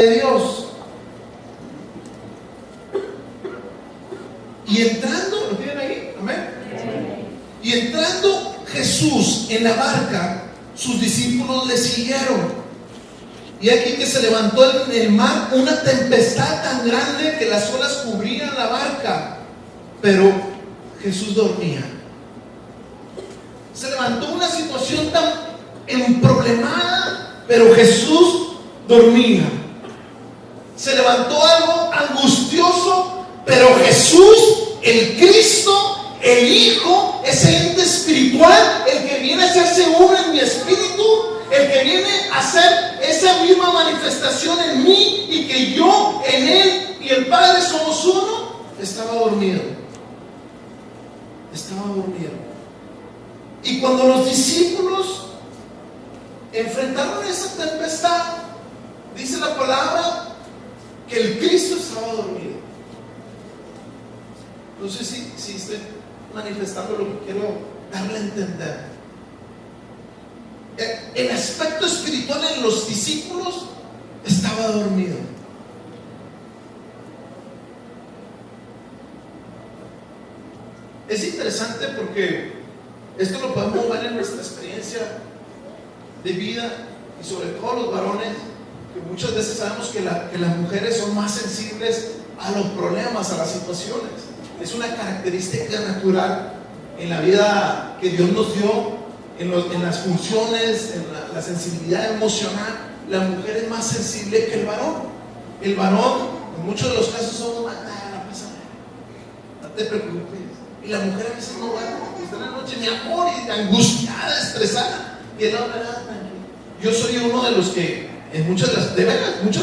de Dios. Y entrando, ¿lo tienen ahí? Amén. Y entrando Jesús en la barca, sus discípulos le siguieron. Y aquí que se levantó en el mar una tempestad tan grande que las olas cubrían la barca, pero Jesús dormía. Se levantó una situación tan emproblemada, pero Jesús dormía. Se levantó algo angustioso, pero Jesús, el Cristo, el Hijo, ese ente espiritual, el que viene a hacerse uno en mi espíritu, el que viene a hacer esa misma manifestación en mí y que yo en Él y el Padre somos uno, estaba dormido. Estaba dormido. Y cuando los discípulos enfrentaron esa tempestad, dice la palabra que el Cristo estaba dormido. No sé si estoy manifestando lo que quiero darle a entender. El aspecto espiritual en los discípulos estaba dormido. Es interesante porque esto lo podemos ver en nuestra experiencia de vida y sobre todo los varones, que muchas veces sabemos que las mujeres son más sensibles a los problemas, a las situaciones. Es una característica natural en la vida que Dios nos dio. En las funciones, en la sensibilidad emocional, la mujer es más sensible que el varón. El varón, en muchos de los casos, somos no pasa nada, no te preocupes. Y la mujer a veces no va, está en la noche, mi amor, y angustiada, estresada. Y el hombre, tranquilo. Yo soy uno de los que, en muchos de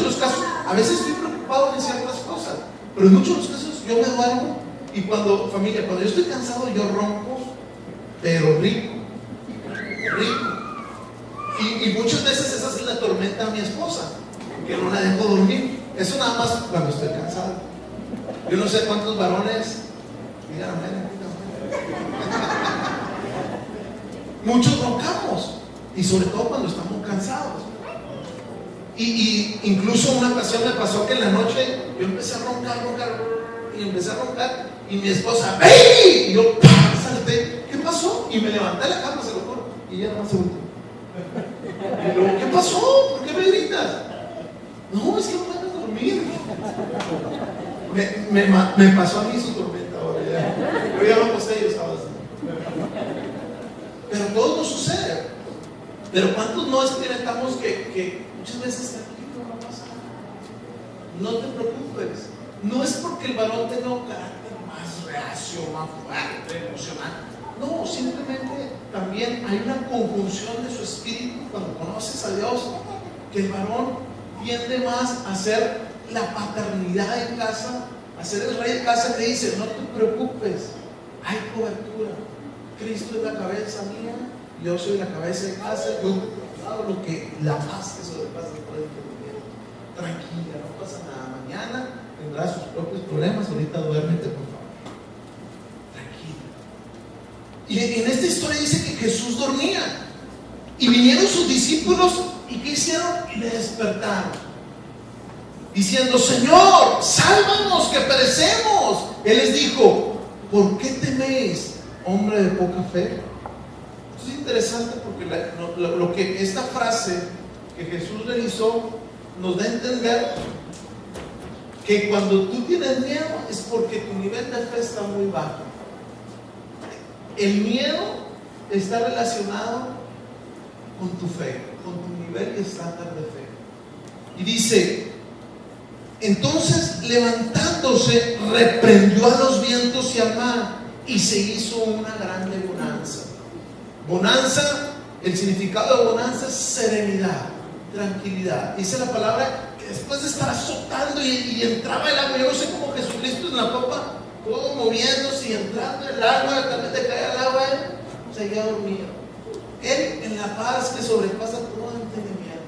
los casos, a veces estoy preocupado en ciertas cosas, pero en muchos de los casos yo me duermo. Y cuando yo estoy cansado, yo ronco, pero rico. Y muchas veces esa es la tormenta a mi esposa, que no la dejo dormir. Eso nada más cuando estoy cansado. Yo no sé cuántos varones digan amén. Muchos roncamos, y sobre todo cuando estamos cansados. Y incluso una ocasión me pasó que en la noche yo empecé a roncar y mi esposa, ¡hey! Y yo salté. ¿Qué pasó? Y me levanté de la cama, se lo juro, y ella no se volteó. Y luego, ¿qué pasó? ¿Por qué me gritas? No, es que no puedo dormir. Me pasó a mí su tormenta ahora. Yo ya lo pasé, yo estaba así. Pero todo nos sucede. Pero ¿cuántos no experimentamos que muchas veces tranquilo, no pasa nada? No te preocupes. No es porque el varón tenga un carácter más reacio, más fuerte, emocional. No, simplemente también hay una conjunción de su espíritu cuando conoces a Dios, que el varón tiende más a ser la paternidad en casa, a ser el rey de casa que dice, no te preocupes, hay cobertura. Cristo es la cabeza mía, yo soy la cabeza de casa, yo hago lo que la paz que sobrepasa todo entendimiento. Tranquila, no pasa nada, mañana tendrá sus propios problemas, ahorita duérmete por favor. Y en esta historia dice que Jesús dormía. Y vinieron sus discípulos y ¿qué hicieron? Le despertaron, diciendo, Señor, sálvanos que perecemos. Él les dijo, ¿por qué teméis, hombre de poca fe? Esto es interesante porque lo que esta frase que Jesús le hizo nos da a entender que cuando tú tienes miedo es porque tu nivel de fe está muy bajo. El miedo está relacionado con tu fe, con tu nivel y estándar de fe. Y dice, entonces levantándose, reprendió a los vientos y al mar, y se hizo una grande bonanza. Bonanza, el significado de bonanza es serenidad, tranquilidad. Dice la palabra que después de estar azotando y entraba el agua, yo no sé cómo Jesucristo en la popa, todo moviéndose y entrando el agua, también te cae el agua, él seguía dormido. Él en la paz que sobrepasa todo entendimiento.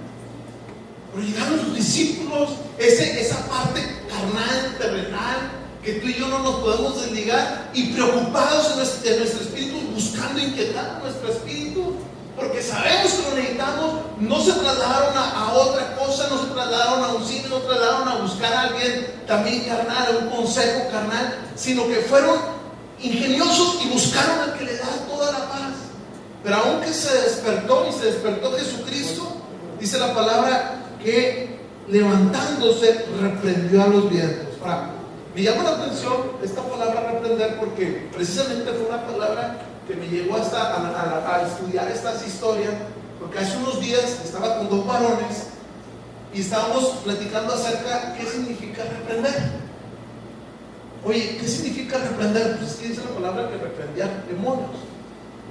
Pero llegaron sus discípulos, esa parte carnal, terrenal, que tú y yo no nos podemos desligar, y preocupados en nuestro espíritu, buscando inquietar a nuestro espíritu, porque sabemos que lo necesitamos. No se trasladaron a otra cosa, no se trasladaron a un cine, no se trasladaron a buscar a alguien también carnal, a un consejo carnal, sino que fueron ingeniosos y buscaron al que le da toda la paz. Pero aunque se despertó Jesucristo, dice la palabra que levantándose reprendió a los vientos. Ahora, me llama la atención esta palabra reprender, porque precisamente fue una palabra que me llevó hasta a estudiar estas historias, porque hace unos días estaba con dos varones y estábamos platicando acerca de qué significa reprender. Oye, ¿qué significa reprender? Pues es que dice la palabra que reprendía demonios.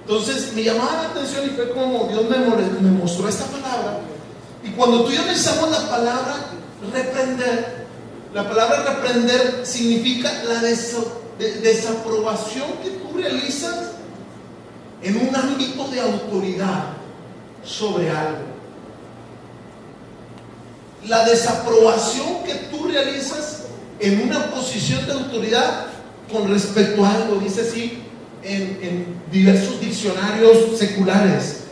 Entonces me llamaba la atención y fue como Dios me mostró esta palabra. Y cuando tú y yo analizamos la palabra reprender, la palabra reprender significa la desaprobación que tú realizas en un ámbito de autoridad sobre algo. La desaprobación que tú realizas en una posición de autoridad con respecto a algo, dice así en diversos diccionarios seculares.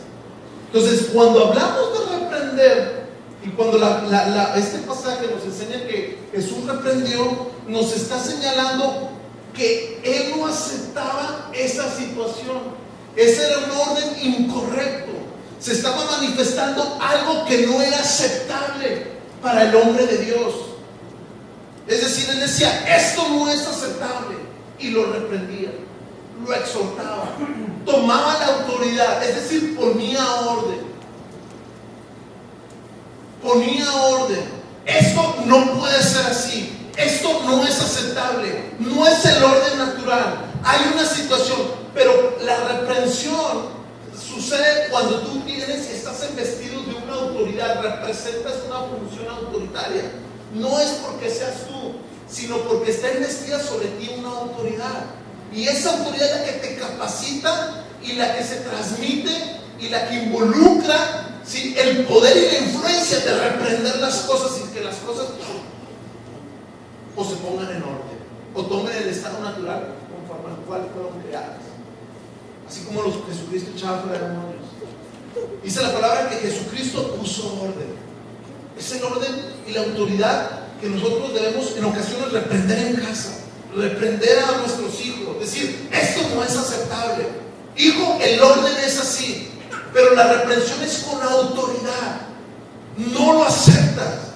Entonces, cuando hablamos de reprender, y cuando este pasaje nos enseña que Jesús reprendió, nos está señalando que Él no aceptaba esa situación. Ese era un orden incorrecto. Se estaba manifestando algo que no era aceptable para el hombre de Dios. Es decir, Él decía, esto no es aceptable, y lo reprendía, lo exhortaba, tomaba la autoridad, es decir, ponía orden. Esto no puede ser así, esto no es aceptable, no es el orden natural. Hay una situación, pero la reprensión sucede cuando tú tienes y estás investido de una autoridad, representas una función autoritaria. No es porque seas tú, sino porque está investida sobre ti una autoridad. Y esa autoridad es la que te capacita y la que se transmite y la que involucra, ¿sí?, el poder y la influencia de reprender las cosas y que las cosas o se pongan en orden o tomen el estado natural conforme al cual fueron creadas. Así como Jesucristo echaba fuera de demonios. Dice la palabra que Jesucristo puso orden. Es el orden y la autoridad que nosotros debemos en ocasiones reprender en casa, reprender a nuestros hijos, decir, esto no es aceptable. Hijo, el orden es así, pero la reprensión es con autoridad. No lo aceptas.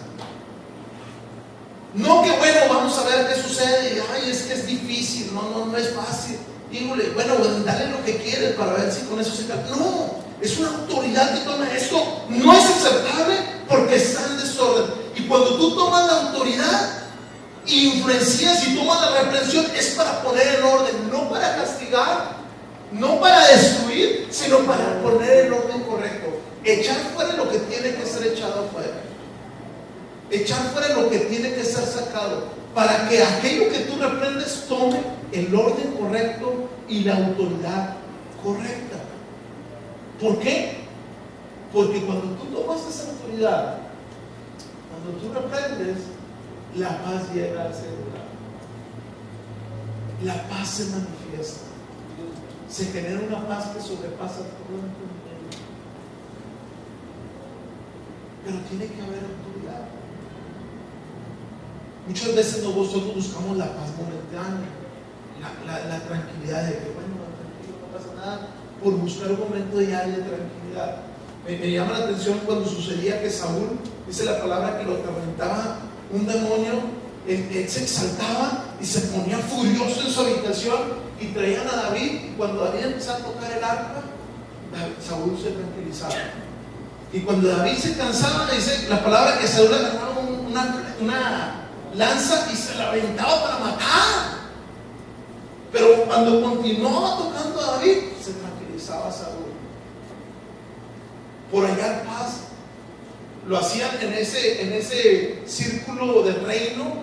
No que bueno, vamos a ver qué sucede y ay, es que es difícil, no es fácil. Dígole, bueno, dale lo que quieres para ver si con eso se calma. No, es una autoridad que toma esto, no es aceptable porque está en desorden. Y cuando tú tomas la autoridad y influencias y tomas la reprensión, es para poner en orden, no para castigar, no para destruir, sino para poner el orden correcto. Echar fuera lo que tiene que ser echado fuera. Echar fuera lo que tiene que ser sacado, para que aquello que tú reprendes tome el orden correcto y la autoridad correcta. ¿Por qué? Porque cuando tú tomas esa autoridad, cuando tú reprendes, la paz llega al ser humano. La paz se manifiesta. Se genera una paz que sobrepasa todo entendimiento. Pero tiene que haber autoridad. Muchas veces nosotros buscamos la paz momentánea, la tranquilidad de que, bueno, tranquilo, no pasa nada, por buscar un momento de tranquilidad. Me llama la atención cuando sucedía que Saúl, dice la palabra que lo atormentaba un demonio, él se exaltaba y se ponía furioso en su habitación y traían a David, y cuando David empezaba a tocar el arpa, Saúl se tranquilizaba. Y cuando David se cansaba, dice la palabra que Saúl agarraba una lanza y se la aventaba para matar. Pero cuando continuaba tocando a David, se tranquilizaba Saúl. Por hallar paz, lo hacían en ese círculo de reino,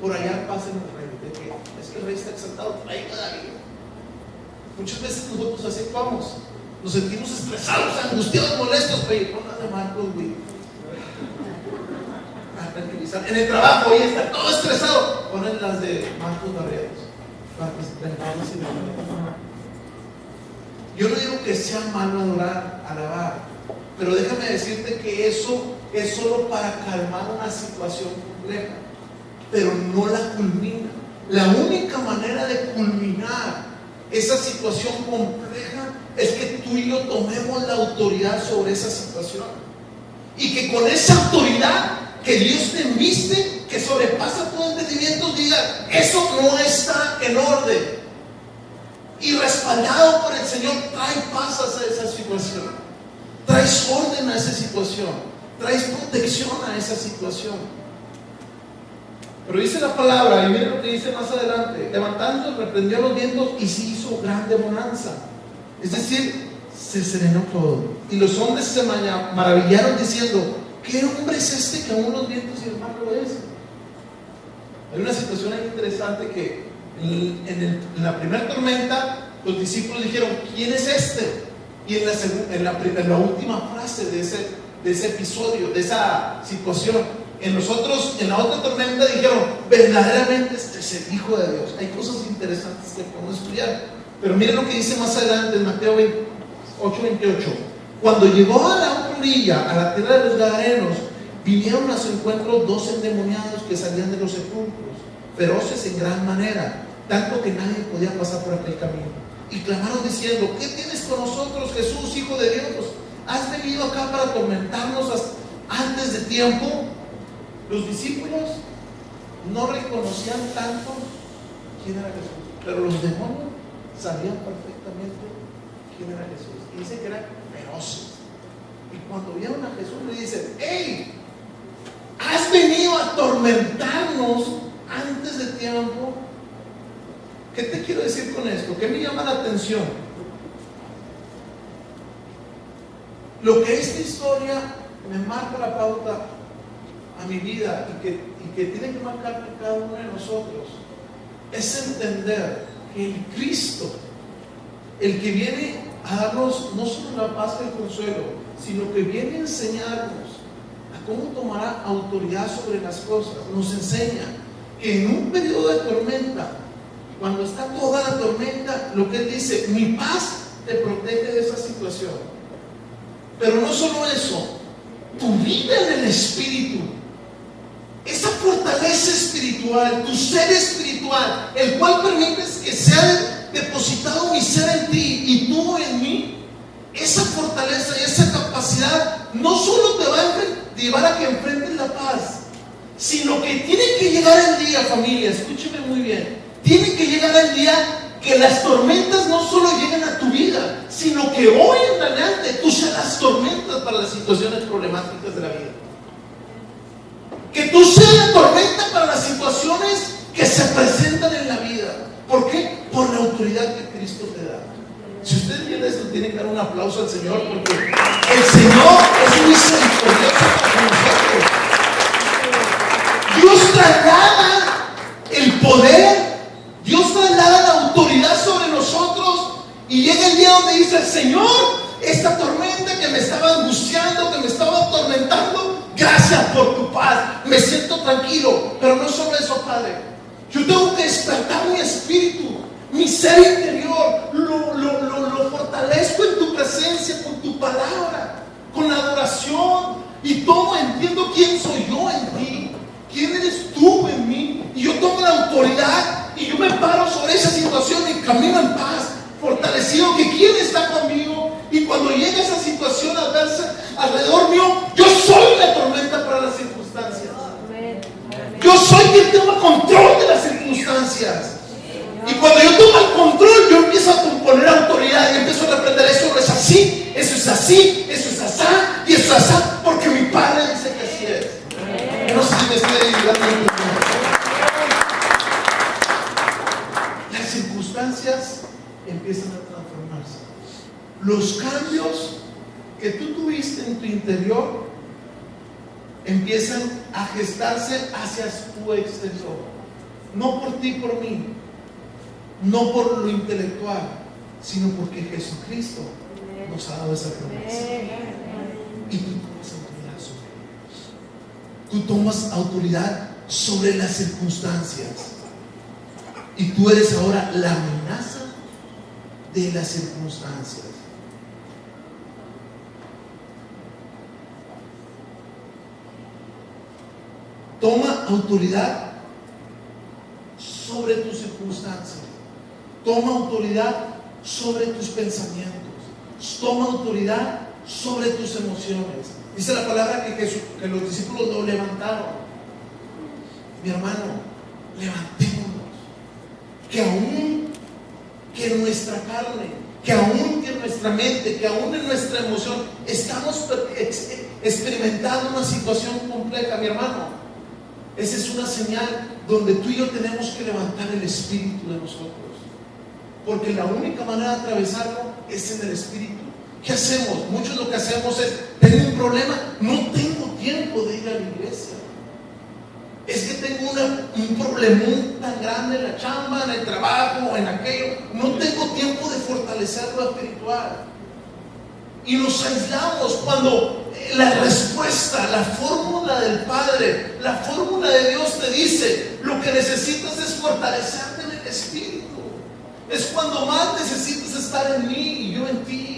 por hallar paz en el reino. De que es que el rey está exaltado, traiga a David. Muchas veces nosotros así actuamos, nos sentimos estresados, angustiados, molestos. Oye, ponla de Marcos, güey. En el trabajo, oye, está todo estresado, ponen las de Marcos Barrios para que se tranquilicen. Yo no digo que sea malo adorar, alabar, pero déjame decirte que eso es solo para calmar una situación compleja, pero no la culmina. La única manera de culminar esa situación compleja es que tú y yo tomemos la autoridad sobre esa situación, y que con esa autoridad que Dios te enviste, que sobrepasa todo entendimiento, diga: eso no está en orden. Y respaldado por el Señor, trae paz a esa situación, traes orden a esa situación, traes protección a esa situación. Pero dice la palabra, y miren lo que dice más adelante: levantándose, reprendió los vientos y se hizo grande bonanza. Es decir, se serenó todo. Y los hombres se maravillaron diciendo: ¿qué hombre es este que aún los vientos y el mar lo obedecen? Hay una situación ahí interesante que en la primera tormenta los discípulos dijeron: ¿quién es este? Y en la última frase de ese episodio, de esa situación, en la otra tormenta dijeron: verdaderamente este es el Hijo de Dios. Hay cosas interesantes que podemos estudiar, pero miren lo que dice más adelante en Mateo 8:28. Cuando llegó a la otra orilla, a la tierra de los Gadarenos, vinieron a su encuentro 2 endemoniados que salían de los sepulcros, feroces en gran manera, tanto que nadie podía pasar por aquel camino. Y clamaron diciendo: ¿qué tienes con nosotros, Jesús, Hijo de Dios? ¿Has venido acá para atormentarnos antes de tiempo? Los discípulos no reconocían tanto quién era Jesús, pero los demonios sabían perfectamente quién era Jesús. Y dice que eran feroces. Y cuando vieron a Jesús le dicen: ¡hey! ¿Has venido a atormentarnos antes de tiempo? ¿Qué te quiero decir con esto? ¿Qué me llama la atención? Lo que esta historia me marca la pauta a mi vida y que tiene que marcar a cada uno de nosotros es entender que el Cristo, el que viene a darnos no solo la paz y el consuelo, sino que viene a enseñarnos a cómo tomar autoridad sobre las cosas, nos enseña que en un periodo de tormenta, cuando está toda la tormenta, lo que Él dice: mi paz te protege de esa situación. Pero no solo eso, tu vida en el Espíritu, esa fortaleza espiritual, tu ser espiritual, el cual permites que sea depositado mi ser en ti y tú en mí, esa fortaleza y esa capacidad no solo te va a llevar a que enfrentes la paz, sino que tiene que llegar el día, familia, escúcheme muy bien, tiene que llegar el día que las tormentas no solo lleguen a tu vida, sino que hoy en adelante tú seas las tormentas para las situaciones problemáticas de la vida. Que tú seas la tormenta para las situaciones que se presentan en la vida. ¿Por qué? Por la autoridad que Cristo te da. Si usted viene esto, tiene que dar un aplauso al Señor, porque el Señor es muy misericordioso con nosotros. Dios traslada el poder, Dios traslada la autoridad sobre nosotros, y llega el día donde dice: Señor, esta tormenta que me estaba angustiando, que me estaba atormentando, gracias por tu paz, me siento tranquilo. Pero no solo eso, Padre, yo tengo que despertar mi espíritu, mi ser interior, lo fortalezco en tu presencia, con tu palabra, con la adoración, y entiendo quién soy yo en ti, quién eres tú en mí, y yo tomo la autoridad y yo me paro sobre esa situación y camino en paz, fortalecido, que quién está conmigo. Y cuando llega esa situación adversa alrededor mío, yo soy la tormenta para las circunstancias. Yo soy quien toma control de las circunstancias. Y cuando yo tomo el control, yo empiezo a poner autoridad y empiezo a reprender: eso no es así, eso es así, eso es asá y eso es asá, porque mi Padre dice que así es. No sé si me estoy ayudando. Las circunstancias empiezan a transformarse. Los cambios que tú tuviste en tu interior empiezan a gestarse hacia tu exterior. No por ti, por mí, no por lo intelectual, sino porque Jesucristo nos ha dado esa promesa. Y tú tomas autoridad sobre ellos. Tú tomas autoridad sobre las circunstancias. Y tú eres ahora la amenaza de las circunstancias. Toma autoridad sobre tus circunstancias. Toma autoridad sobre tus pensamientos. Toma autoridad sobre tus emociones. Dice la palabra que los discípulos lo levantaron. Mi hermano, levantémonos. Que aún que en nuestra carne, que aún que en nuestra mente, que aún en nuestra emoción estamos experimentando una situación compleja, mi hermano, esa es una señal donde tú y yo tenemos que levantar el espíritu de nosotros, porque la única manera de atravesarlo es en el espíritu. ¿Qué hacemos? Muchos lo que hacemos es: tengo un problema, no tengo tiempo de ir a la iglesia. Es que tengo un problemón tan grande en la chamba, en el trabajo, en aquello. No tengo tiempo de fortalecer lo espiritual. Y nos aislamos cuando la respuesta, la fórmula del Padre, la fórmula de Dios te dice: lo que necesitas es fortalecerte en el espíritu. Es cuando más necesitas estar en mí y yo en ti.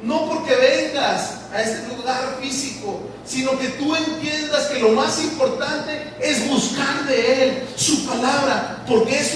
No porque vengas a este lugar físico, sino que tú entiendas que lo más importante es buscar de Él, su palabra, porque eso